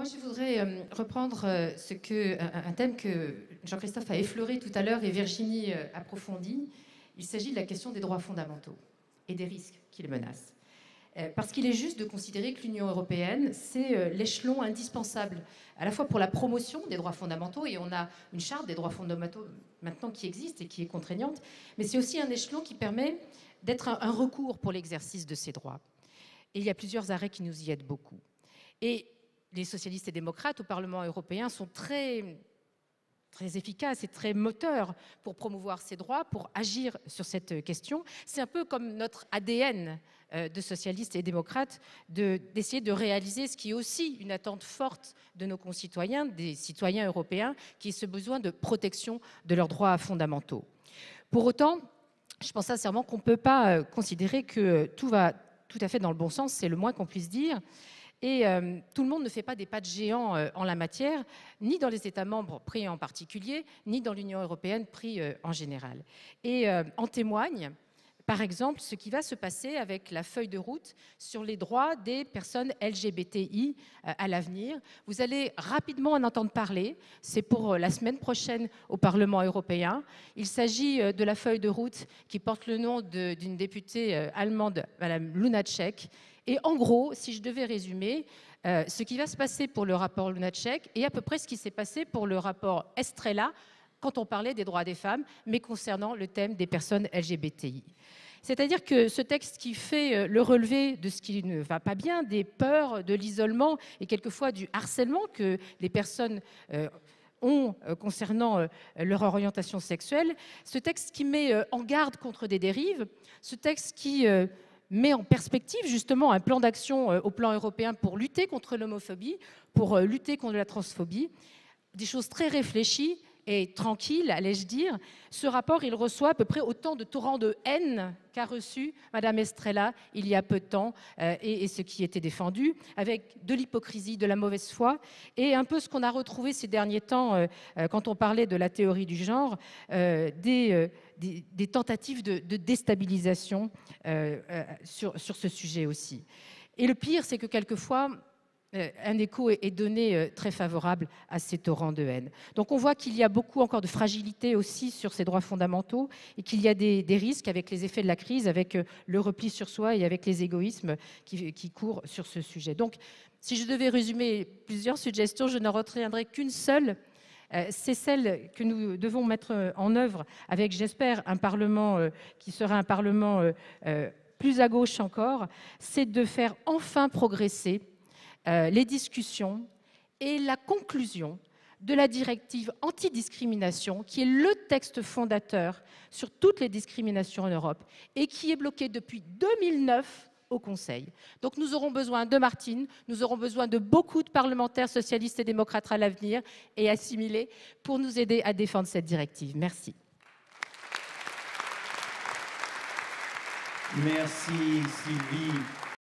Moi, je voudrais reprendre un thème que Jean-Christophe a effleuré tout à l'heure et Virginie approfondit. Il s'agit de la question des droits fondamentaux et des risques qui les menacent. Parce qu'il est juste de considérer que l'Union européenne, c'est l'échelon indispensable, à la fois pour la promotion des droits fondamentaux, et on a une charte des droits fondamentaux maintenant qui existe et qui est contraignante, mais c'est aussi un échelon qui permet d'être un recours pour l'exercice de ces droits. Et il y a plusieurs arrêts qui nous y aident beaucoup. Et les socialistes et démocrates au Parlement européen sont très efficaces et très moteurs pour promouvoir ces droits, pour agir sur cette question. C'est un peu comme notre ADN de socialistes et démocrates d'essayer de réaliser ce qui est aussi une attente forte de nos concitoyens, des citoyens européens, qui est ce besoin de protection de leurs droits fondamentaux. Pour autant, je pense sincèrement qu'on ne peut pas considérer que tout va tout à fait dans le bon sens, c'est le moins qu'on puisse dire. Et tout le monde ne fait pas des pas de géant en la matière, ni dans les États membres pris en particulier, ni dans l'Union européenne pris en général. Et en témoigne, par exemple, ce qui va se passer avec la feuille de route sur les droits des personnes LGBTI à l'avenir. Vous allez rapidement en entendre parler. C'est pour la semaine prochaine au Parlement européen. Il s'agit de la feuille de route qui porte le nom d'une députée allemande, Madame Lunacek. Et en gros, si je devais résumer, ce qui va se passer pour le rapport Lunacek est à peu près ce qui s'est passé pour le rapport Estrela quand on parlait des droits des femmes, mais concernant le thème des personnes LGBTI. C'est-à-dire que ce texte qui fait le relevé de ce qui ne va pas bien, des peurs, de l'isolement et quelquefois du harcèlement que les personnes ont concernant leur orientation sexuelle, ce texte qui met en garde contre des dérives, ce texte qui met en perspective justement un plan d'action au plan européen pour lutter contre l'homophobie, pour lutter contre la transphobie, des choses très réfléchies et tranquille, allais-je dire. Ce rapport, il reçoit à peu près autant de torrents de haine qu'a reçu Madame Estrela il y a peu de temps et ce qui était défendu, avec de l'hypocrisie, de la mauvaise foi et un peu ce qu'on a retrouvé ces derniers temps quand on parlait de la théorie du genre, des tentatives de déstabilisation sur ce sujet aussi. Et le pire, c'est que quelquefois, un écho est donné très favorable à ces torrents de haine. Donc on voit qu'il y a beaucoup encore de fragilité aussi sur ces droits fondamentaux et qu'il y a des risques avec les effets de la crise, avec le repli sur soi et avec les égoïsmes qui courent sur ce sujet. Donc si je devais résumer plusieurs suggestions, je n'en retiendrai qu'une seule. C'est celle que nous devons mettre en œuvre avec, j'espère, un Parlement qui sera un Parlement plus à gauche encore, c'est de faire enfin progresser les discussions et la conclusion de la directive antidiscrimination, qui est le texte fondateur sur toutes les discriminations en Europe et qui est bloqué depuis 2009 au Conseil. Donc nous aurons besoin de Martine, nous aurons besoin de beaucoup de parlementaires socialistes et démocrates à l'avenir et assimilés pour nous aider à défendre cette directive. Merci. Merci Sylvie.